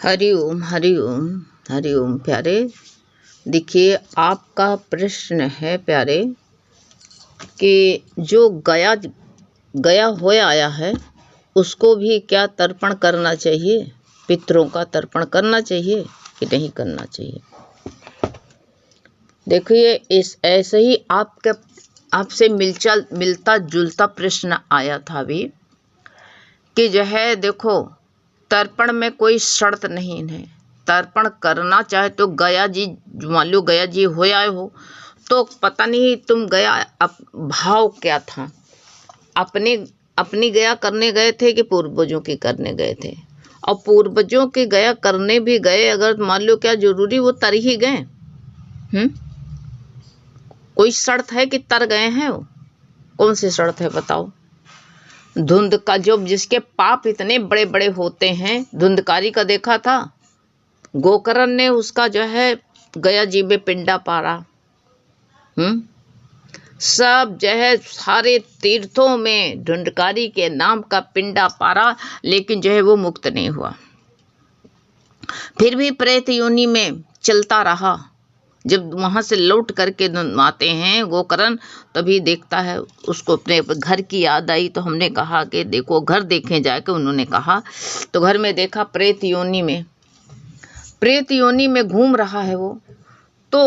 हरिओम हरिओम हरिओम प्यारे। देखिए, आपका प्रश्न है प्यारे कि जो गया गया हो आया है उसको भी क्या तर्पण करना चाहिए, पितरों का तर्पण करना चाहिए कि नहीं करना चाहिए। देखिए, इस ऐसे ही आपसे मिलता जुलता प्रश्न आया था अभी कि जो है देखो, तर्पण में कोई शर्त नहीं है। तर्पण करना चाहे तो गया जी, मान लो गया जी हो आए हो तो पता नहीं तुम गया भाव क्या था, अपनी गया करने गए थे कि पूर्वजों की करने गए थे। और पूर्वजों की गया करने भी गए अगर मान लो, क्या जरूरी वो तर ही गए? कोई शर्त है कि तर गए हैं? वो कौन सी शर्त है बताओ? धुंध का जो जिसके पाप इतने बड़े बड़े होते हैं, धुंधकारी का देखा था, गोकर्ण ने उसका जो है गया जी में पिंडा पारा। सब जो है सारे तीर्थों में धुंधकारी के नाम का पिंडा पारा, लेकिन जो है वो मुक्त नहीं हुआ। फिर भी प्रेत योनि में चलता रहा। जब वहां से लौट करके आते हैं गोकर्ण, तभी देखता है उसको अपने घर की याद आई। तो हमने कहा कि देखो घर देखें जाके, उन्होंने कहा तो घर में देखा प्रेत योनि में घूम रहा है वो। तो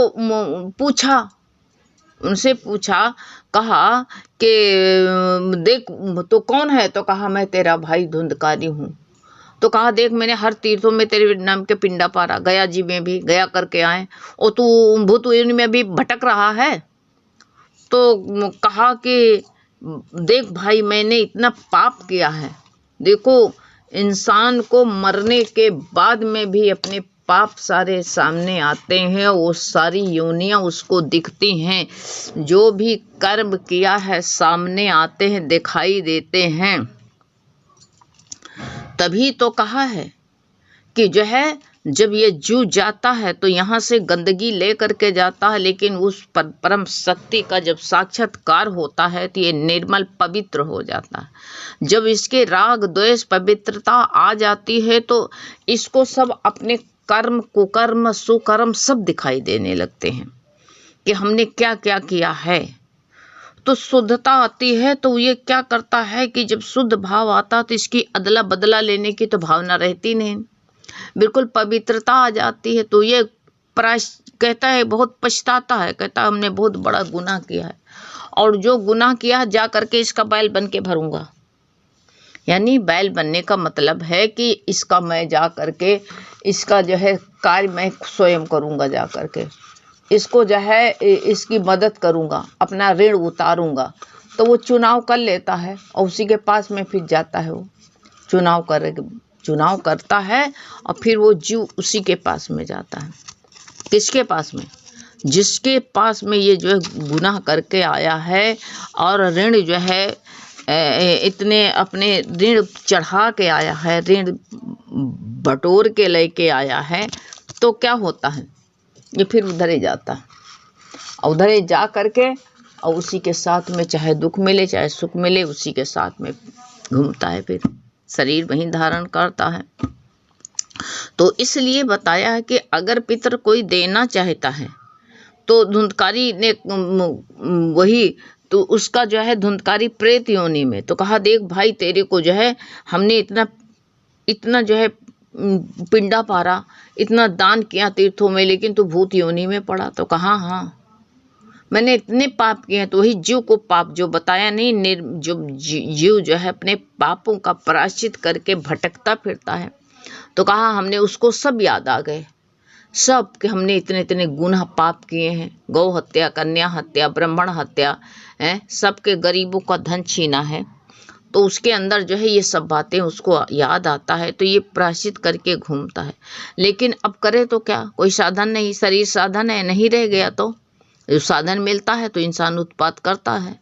उनसे पूछा, कहा कि देख तो कौन है? तो कहा मैं तेरा भाई धुंधकारी हूँ। तो कहा देख मैंने हर तीर्थों में तेरे नाम के पिंडा पारा, गया जी में भी गया करके आए, और तू भूत योनि में भी भटक रहा है। तो कहा कि देख भाई मैंने इतना पाप किया है। देखो, इंसान को मरने के बाद में भी अपने पाप सारे सामने आते हैं, वो सारी योनियां उसको दिखती हैं। जो भी कर्म किया है सामने आते हैं, दिखाई देते हैं। तभी तो कहा है कि जो है जब ये जीव जाता है तो यहाँ से गंदगी ले करके जाता है, लेकिन उस परम शक्ति का जब साक्षात्कार होता है तो ये निर्मल पवित्र हो जाता है। जब इसके राग द्वेष पवित्रता आ जाती है तो इसको सब अपने कर्म कुकर्म सुकर्म सब दिखाई देने लगते हैं कि हमने क्या क्या किया है। तो शुद्धता आती है तो ये क्या करता है कि जब शुद्ध भाव आता तो इसकी अदला बदला लेने की तो भावना रहती नहीं, बिल्कुल पवित्रता आ जाती है। तो ये कहता है, बहुत पछताता है, कहता है हमने बहुत बड़ा गुनाह किया है, और जो गुनाह किया जा करके इसका बैल बन के भरूंगा। यानी बैल बनने का मतलब है कि इसका मैं जा करके इसका जो है कार्य मैं स्वयं करूंगा, जा करके इसको जो है इसकी मदद करूंगा, अपना ऋण उतारूंगा। तो वो चुनाव कर लेता है और उसी के पास में फिर जाता है। वो चुनाव करता है और फिर वो जीव उसी के पास में जाता है। किसके पास में? जिसके पास में ये जो है गुनाह करके आया है और ऋण जो है इतने अपने ऋण चढ़ा के आया है, ऋण बटोर के लेके आया है। तो क्या होता है, ये फिर उधर ही जाता है और उधर ही जा करके और उसी के साथ में चाहे दुख मिले चाहे सुख मिले, उसी के साथ में घूमता है, फिर शरीर वहीं धारण करता है। तो इसलिए बताया है कि अगर पितर कोई देना चाहता है तो धुंधकारी ने वही तो उसका जो है धुंधकारी प्रेत योनि में। तो कहा देख भाई तेरे को जो है हमने इतना जो है पिंडा पारा, इतना दान किया तीर्थों में, लेकिन तू भूत योनि में पड़ा। तो कहा हाँ मैंने इतने पाप किए हैं। तो वही जीव को पाप जो बताया नहीं, जो जीव जो है अपने पापों का प्रायश्चित करके भटकता फिरता है। तो कहा हमने उसको सब याद आ गए, सब कि हमने इतने इतने गुनाह पाप किए हैं, गौ हत्या, कन्या हत्या, ब्राह्मण हत्या है, सबके गरीबों का धन छीना है। तो उसके अंदर जो है ये सब बातें उसको याद आता है, तो ये प्रायश्चित करके घूमता है। लेकिन अब करे तो क्या, कोई साधन नहीं, शरीर साधन है, नहीं रह गया तो जो साधन मिलता है तो इंसान उत्पात करता है।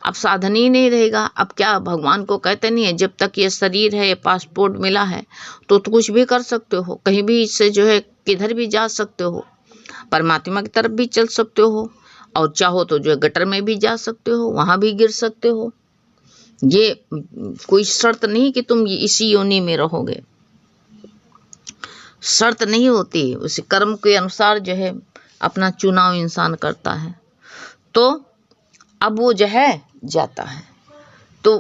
अब साधन ही नहीं रहेगा, अब क्या भगवान को कहते नहीं है जब तक ये शरीर है, ये पासपोर्ट मिला है तो कुछ भी कर सकते हो, कहीं भी इससे जो है किधर भी जा सकते हो, परमात्मा की तरफ भी चल सकते हो, और चाहो तो जो है गटर में भी जा सकते हो, वहां भी गिर सकते हो। ये कोई शर्त नहीं कि तुम इसी योनि में रहोगे। शर्त नहीं होती, उस कर्म के अनुसार जो है अपना चुनाव इंसान करता है। तो अब वो जो है जाता है। तो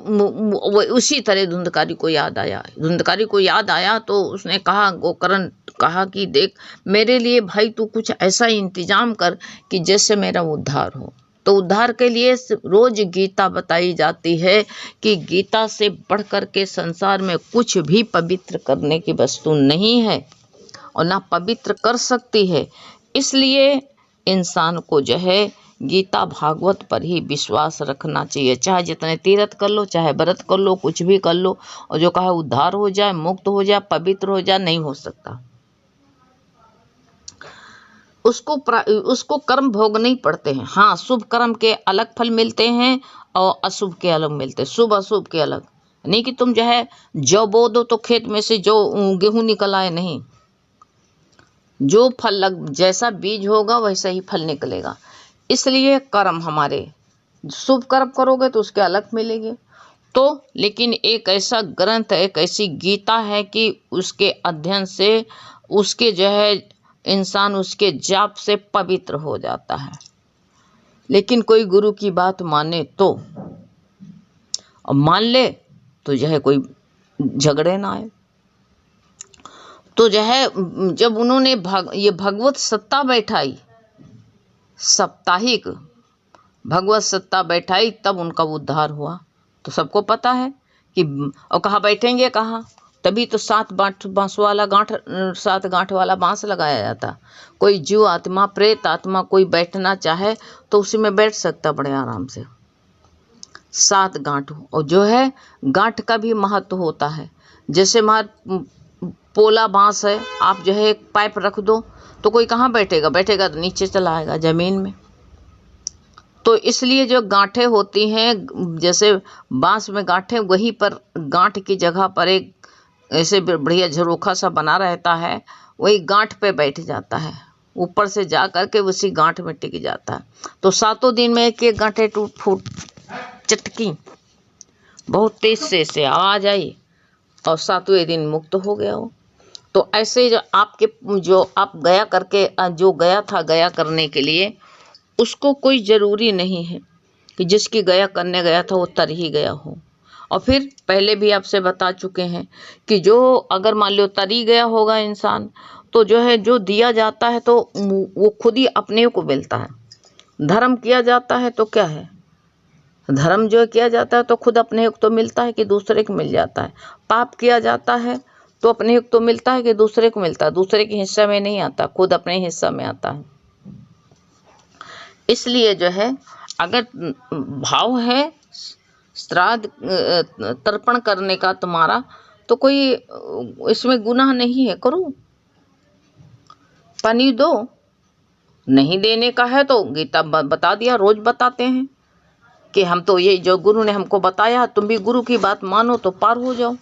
उसी तरह धुंधकारी को याद आया। धुंधकारी को याद आया तो उसने कहा, गोकर्ण कहा कि देख मेरे लिए भाई तू कुछ ऐसा इंतजाम कर कि जैसे मेरा उद्धार हो। तो उद्धार के लिए रोज गीता बताई जाती है कि गीता से बढ़ कर के संसार में कुछ भी पवित्र करने की वस्तु नहीं है और ना पवित्र कर सकती है। इसलिए इंसान को जो है गीता भागवत पर ही विश्वास रखना चाहिए। चाहे जितने तीर्थ कर लो, चाहे व्रत कर लो, कुछ भी कर लो, और जो कहा उद्धार हो जाए, मुक्त हो जाए, पवित्र हो जाए, नहीं हो सकता। उसको कर्म भोगने ही पड़ते हैं। हाँ, शुभ कर्म के अलग फल मिलते हैं और अशुभ के अलग मिलते हैं। शुभ अशुभ के अलग नहीं कि तुम जो है जौ बो दो तो खेत में से जो गेहूं निकल आए, नहीं। जो फल जैसा बीज होगा वैसा ही फल निकलेगा। इसलिए कर्म हमारे, शुभ कर्म करोगे तो उसके अलग मिलेंगे। तो लेकिन एक ऐसा ग्रंथ, एक ऐसी गीता है कि उसके अध्ययन से उसके जो है इंसान उसके जाप से पवित्र हो जाता है। लेकिन कोई गुरु की बात माने तो, और मान ले तो जो है कोई झगड़े ना आए। तो जो है जब उन्होंने ये भगवत सत्ता बैठाई, साप्ताहिक भगवत सत्ता बैठाई, तब उनका उद्धार हुआ। तो सबको पता है कि और कहाँ बैठेंगे, कहाँ, तभी तो 7 बांस वाला 7 गांठ वाला बांस लगाया जाता। कोई जीव आत्मा, प्रेत आत्मा कोई बैठना चाहे तो उसी में बैठ सकता बड़े आराम से। 7 गांठ, और जो है गांठ का भी महत्व होता है। जैसे पोला बांस है, आप जो है एक पाइप रख दो तो कोई कहाँ बैठेगा, बैठेगा तो नीचे चला आएगा जमीन में। तो इसलिए जो गांठें होती हैं, जैसे बांस में गांठें, वहीं पर गांठ की जगह पर एक ऐसे बढ़िया झरोखा सा बना रहता है, वही गांठ पे बैठ जाता है, ऊपर से जा करके उसी गांठ में टिक जाता है। तो 7 दिन में एक गांठें टूट फूट चटकी, बहुत तेज से आवाज आई और 7वें दिन मुक्त हो गया वो। तो ऐसे जो आप गया करके, जो गया था गया करने के लिए, उसको कोई ज़रूरी नहीं है कि जिसकी गया करने गया था वो तर ही गया हो। और फिर पहले भी आपसे बता चुके हैं कि जो अगर मान लो तर ही गया होगा इंसान, तो जो है जो दिया जाता है तो वो खुद ही अपने को मिलता है। धर्म किया जाता है तो क्या है, धर्म जो किया जाता है तो खुद अपने को तो मिलता है कि दूसरे को मिल जाता है। पाप किया जाता है तो अपने को तो मिलता है कि दूसरे को मिलता है, दूसरे के हिस्से में नहीं आता, खुद अपने हिस्सा में आता है। इसलिए जो है अगर भाव है श्राद्ध तर्पण करने का तुम्हारा, तो कोई इसमें गुनाह नहीं है, करो, पानी दो। नहीं देने का है तो गीता बता दिया, रोज बताते हैं कि हम तो ये जो गुरु ने हमको बताया, तुम भी गुरु की बात मानो तो पार हो जाओ।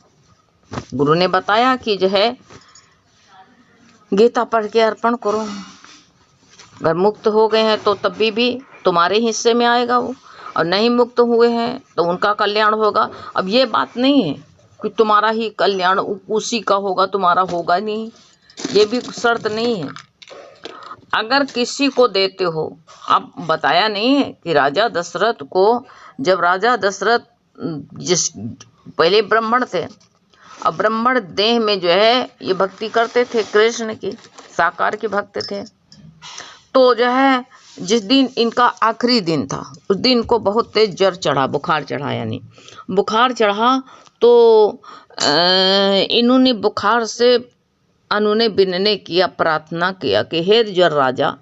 गुरु ने बताया कि जो है गीता पढ़ के अर्पण करो। अगर मुक्त हो गए हैं तो तब भी तुम्हारे हिस्से में आएगा वो, और नहीं मुक्त हुए हैं तो उनका कल्याण होगा। अब ये बात नहीं है कि तुम्हारा ही कल्याण उसी का होगा, तुम्हारा होगा नहीं, ये भी शर्त नहीं है। अगर किसी को देते हो, अब बताया नहीं है कि राजा दशरथ को, जब राजा दशरथ जिस पहले ब्राह्मण थे, अब ब्राह्मण देह में जो है ये भक्ति करते थे, कृष्ण की साकार के भक्त थे। तो जो है जिस दिन इनका आखिरी दिन था, उस दिन को बहुत तेज ज्वर चढ़ा, बुखार चढ़ा, यानी बुखार चढ़ा। तो इन्होंने बुखार से अनुने बिनने किया, प्रार्थना किया कि हे ज्वर राजा,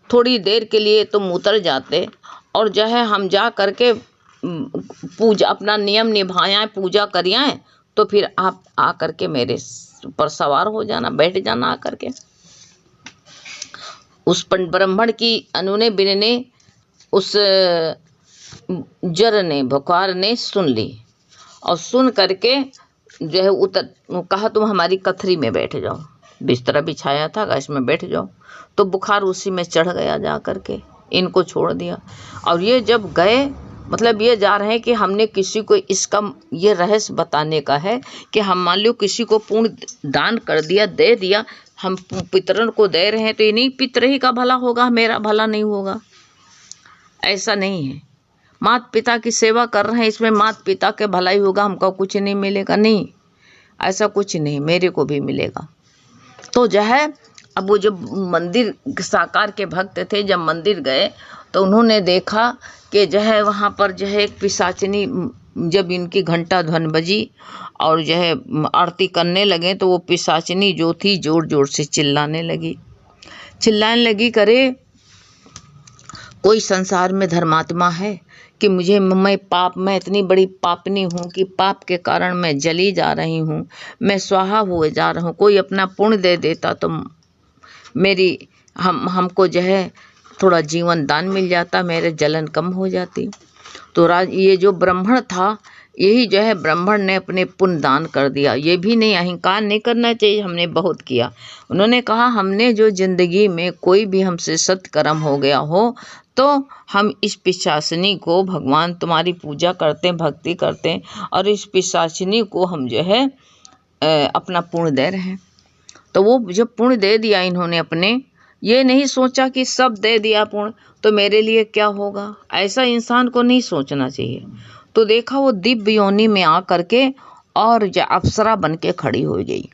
थोड़ी देर के लिए तुम उतर जाते और जो है हम जा करके पूजा, अपना नियम निभाया, पूजा करिए, तो फिर आप आ करके मेरे पर सवार हो जाना, बैठ जाना आकर के। उस ब्राह्मण की अनुने बिनने उस जर ने, बुखार ने सुन ली, और सुन करके जो है कहा तुम हमारी कथरी में बैठ जाओ, बिस्तरा बिछाया था, इसमें बैठ जाओ। तो बुखार उसी में चढ़ गया, जा करके इनको छोड़ दिया। और ये जब गए मतलब ये जा रहे हैं कि हमने किसी को इसका ये रहस्य बताने का है कि हम मान लो किसी को पुण्य दान कर दिया, दे दिया, हम पितरों को दे रहे हैं तो इन्हीं पितर ही का भला होगा, मेरा भला नहीं होगा। ऐसा नहीं है। माता पिता की सेवा कर रहे हैं, इसमें माता पिता के भलाई होगा, हमको कुछ नहीं मिलेगा, नहीं, ऐसा कुछ नहीं, मेरे को भी मिलेगा। तो जो है अब वो जो मंदिर साकार के भक्त थे, जब मंदिर गए तो उन्होंने देखा कि जो है वहाँ पर जो है एक पिशाचिनी, जब इनकी घंटा ध्वन बजी और जो है आरती करने लगे तो वो पिशाचिनी जो थी जोर जोर से चिल्लाने लगी, करे कोई संसार में धर्मात्मा है कि मैं इतनी बड़ी पापनी हूँ कि पाप के कारण मैं जली जा रही हूँ, मैं स्वाहा हुए जा रहा हूँ, कोई अपना पुण्य दे देता तो मेरी हमको जो है थोड़ा जीवन दान मिल जाता, मेरे जलन कम हो जाती। तो ये जो ब्राह्मण था, यही जो है ब्राह्मण ने अपने पुण्य दान कर दिया। ये भी नहीं, अहंकार नहीं करना चाहिए, हमने बहुत किया। उन्होंने कहा हमने जो जिंदगी में कोई भी हमसे सत्कर्म हो गया हो तो हम इस पिशाचिनी को, भगवान तुम्हारी पूजा करते हैं, भक्ति करते हैं, और इस पिशाचिनी को हम जो है अपना पुण्य दे रहे हैं। तो वो जब पुण्य दे दिया इन्होंने अपने, ये नहीं सोचा कि सब दे दिया पुण्य तो मेरे लिए क्या होगा, ऐसा इंसान को नहीं सोचना चाहिए। तो देखा वो दिव्य योनि में आ करके और जो अप्सरा बन के खड़ी हो गई,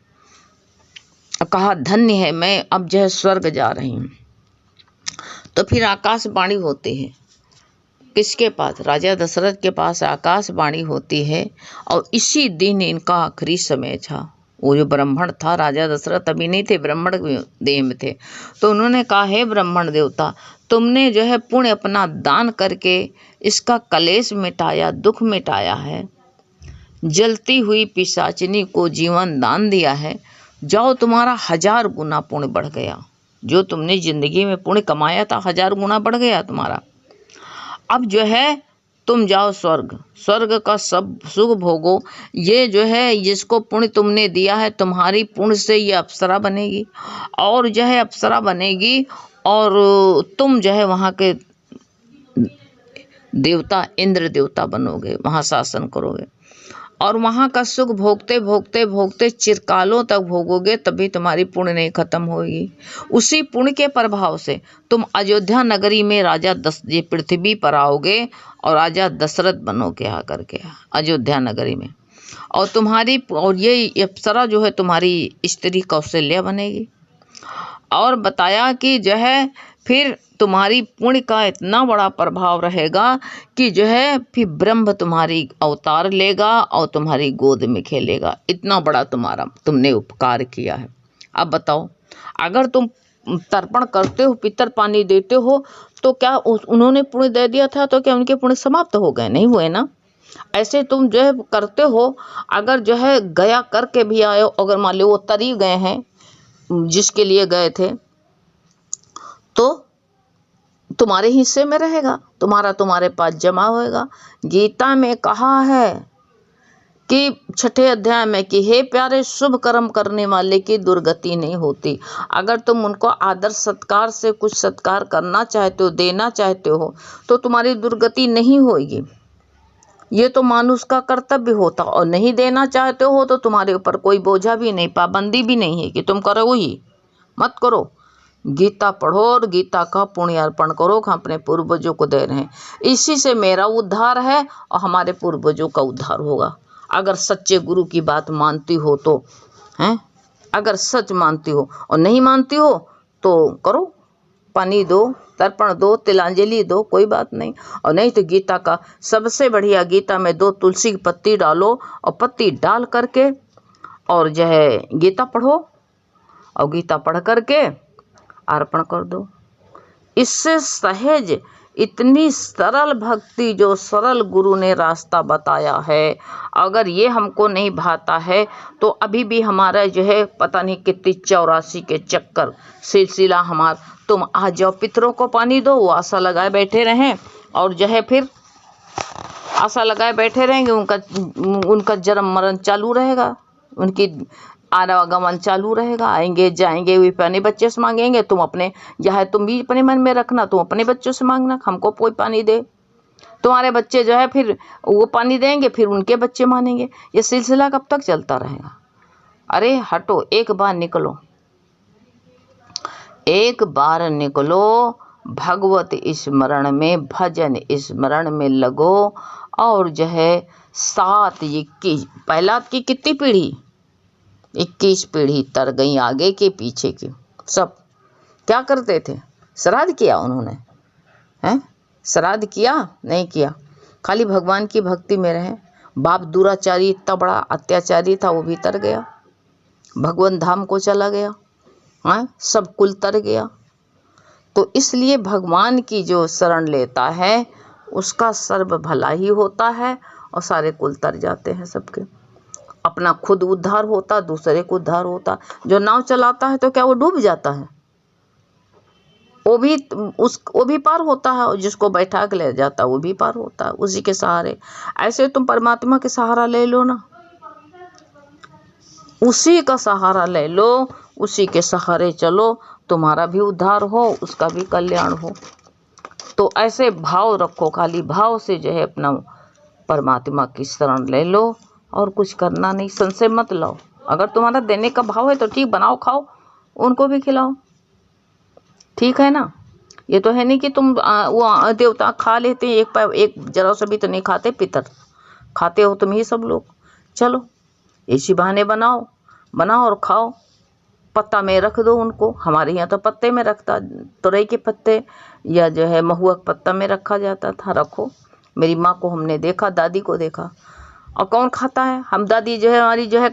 कहा धन्य है मैं, अब जो है स्वर्ग जा रही हूँ। तो फिर आकाशवाणी होती है, किसके पास? राजा दशरथ के पास आकाशवाणी होती है। और इसी दिन इनका आखिरी समय था। वो जो ब्राह्मण था, राजा दशरथ अभी नहीं थे, ब्राह्मण देह में थे। तो उन्होंने कहा हे ब्राह्मण देवता, तुमने जो है पुण्य अपना दान करके इसका कलेश मिटाया, दुख मिटाया है, जलती हुई पिशाचिनी को जीवन दान दिया है, जाओ तुम्हारा 1000 गुना पुण्य बढ़ गया। जो तुमने जिंदगी में पुण्य कमाया था 1000 गुना बढ़ गया तुम्हारा। अब जो है तुम जाओ स्वर्ग का सब सुख भोगो। ये जो है जिसको पुण्य तुमने दिया है, तुम्हारी पुण्य से ये अप्सरा बनेगी, और जो है अप्सरा बनेगी और तुम जो है वहाँ के देवता, इंद्र देवता बनोगे, वहाँ शासन करोगे, और वहाँ का सुख भोगते भोगते भोगते चिरकालों तक भोगोगे, तभी तुम्हारी पुण्य नहीं खत्म होगी। उसी पुण्य के प्रभाव से तुम अयोध्या नगरी में ये पृथ्वी पर आओगे और राजा दशरथ बनोगे आकर के अयोध्या नगरी में, और तुम्हारी और ये अप्सरा जो है तुम्हारी स्त्री कौशल्या बनेगी। और बताया कि जो है फिर तुम्हारी पुण्य का इतना बड़ा प्रभाव रहेगा कि जो है फिर ब्रह्म तुम्हारी अवतार लेगा और तुम्हारी गोद में खेलेगा। इतना बड़ा तुमने उपकार किया है। अब बताओ, अगर तुम तर्पण करते हो, पितर पानी देते हो, तो क्या उन्होंने पुण्य दे दिया था तो क्या उनके पुण्य समाप्त हो गए? नहीं हुए ना। ऐसे तुम जो है करते हो, अगर जो है गया करके भी आए, अगर मान लो वो तरी गए हैं जिसके लिए गए थे, तो तुम्हारे हिस्से में रहेगा, तुम्हारे पास जमा होएगा। गीता में कहा है कि 6ठे अध्याय में कि हे प्यारे, शुभ कर्म करने वाले की दुर्गति नहीं होती। अगर तुम उनको आदर सत्कार से कुछ सत्कार करना चाहते हो, देना चाहते हो, तो तुम्हारी दुर्गति नहीं होगी। ये तो मानुष का कर्तव्य होता। और नहीं देना चाहते हो तो तुम्हारे ऊपर कोई बोझा भी नहीं, पाबंदी भी नहीं है कि तुम करो ही मत करो। गीता पढ़ो और गीता का पुण्य अर्पण करो, हम अपने पूर्वजों को दे रहे हैं। इसी से मेरा उद्धार है और हमारे पूर्वजों का उद्धार होगा। अगर सच्चे गुरु की बात मानती हो तो हैं, अगर सच मानती हो, और नहीं मानती हो तो करो, पानी दो, तर्पण दो, तिलांजलि दो, कोई बात नहीं। और नहीं तो गीता का सबसे बढ़िया, गीता में 2 तुलसी की पत्ती डालो और पत्ती डाल करके और जो है गीता पढ़ो, और गीता पढ़ करके अर्पण कर दो। इससे सहज, इतनी सरल भक्ति, जो सरल गुरु ने रास्ता बताया है, अगर ये हमको नहीं भाता है तो अभी भी हमारा जो है पता नहीं कितनी 84 के चक्कर सिलसिला हमारा। तुम आ जाओ, पितरों को पानी दो, वो आशा लगाए बैठे रहें, और जो है फिर आशा लगाए बैठे रहेंगे, उनका जन्म मरण चालू रहेगा, उनकी आवागमन चालू रहेगा, आएंगे जाएंगे, वे अपने बच्चे से मांगेंगे, तुम अपने, यह तुम भी अपने मन में रखना, तुम अपने बच्चों से मांगना, हमको कोई पानी दे। तुम्हारे बच्चे जो है फिर वो पानी देंगे, फिर उनके बच्चे मानेंगे। ये सिलसिला कब तक चलता रहेगा? अरे हटो, एक बार निकलो, एक बार निकलो, भगवत स्मरण में, भजन स्मरण में लगो। और जो है 7-21 पहला की कितनी पीढ़ी, 21 पीढ़ी तर गई, आगे के पीछे की। सब क्या करते थे? श्राद्ध किया उन्होंने, हैं? श्राद्ध किया? नहीं किया, खाली भगवान की भक्ति में रहे। बाप दुराचारी इतना बड़ा अत्याचारी था, वो भी तर गया, भगवान धाम को चला गया, हैं? सब कुल तर गया। तो इसलिए भगवान की जो शरण लेता है उसका सर्व भला ही होता है, और सारे कुल तर जाते हैं सबके। अपना खुद उद्धार होता, दूसरे को उद्धार होता। जो नाव चलाता है तो क्या वो डूब जाता है? वो भी पार होता है, और जिसको बैठा के ले जाता वो भी पार होता है, उसी के सहारे। ऐसे तुम परमात्मा के सहारा ले लो ना, उसी का सहारा ले लो, उसी के सहारे चलो, तुम्हारा भी उद्धार हो, उसका भी कल्याण हो। तो ऐसे भाव रखो, खाली भाव से जो है अपना परमात्मा की शरण ले लो, और कुछ करना नहीं। संशय मत लाओ। अगर तुम्हारा देने का भाव है तो ठीक, बनाओ, खाओ, उनको भी खिलाओ, ठीक है ना। ये तो है नहीं कि तुम वो देवता खा लेते हैं, एक जरा सा भी तो नहीं खाते, पितर खाते हो तुम ही सब लोग। चलो इसी बहाने बनाओ और खाओ, पत्ता में रख दो उनको। हमारे यहाँ तो पत्ते में रखता, तुरई के पत्ते या जो है महुआ के पत्ता में रखा जाता था। रखो, मेरी माँ को हमने देखा, दादी को देखा। और कौन खाता है? हम दादी जो है हमारी जो है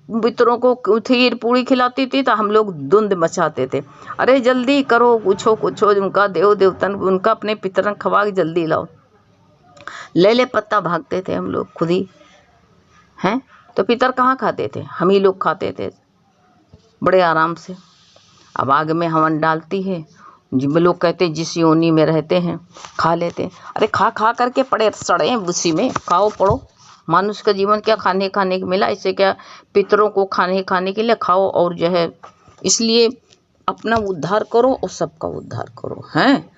पितरों को खीर पूड़ी खिलाती थी, तो हम लोग धुंध मचाते थे, अरे जल्दी करो, कुछ उनका देवतन, उनका अपने पितरन खवा के जल्दी लाओ। ले पत्ता भागते थे हम लोग खुद ही, हैं? तो पितर कहाँ खाते थे? हम ही लोग खाते थे बड़े आराम से। अब आग में हवन डालती है, जिन लोग कहते जिस योनि में रहते हैं खा लेते। अरे खा करके पड़े सड़े उसी में, खाओ पड़ो। मनुष्य का जीवन क्या खाने के मिला? इससे क्या पितरों को खाने के लिए खाओ, और जो है इसलिए अपना उद्धार करो और सबका उद्धार करो, हैं?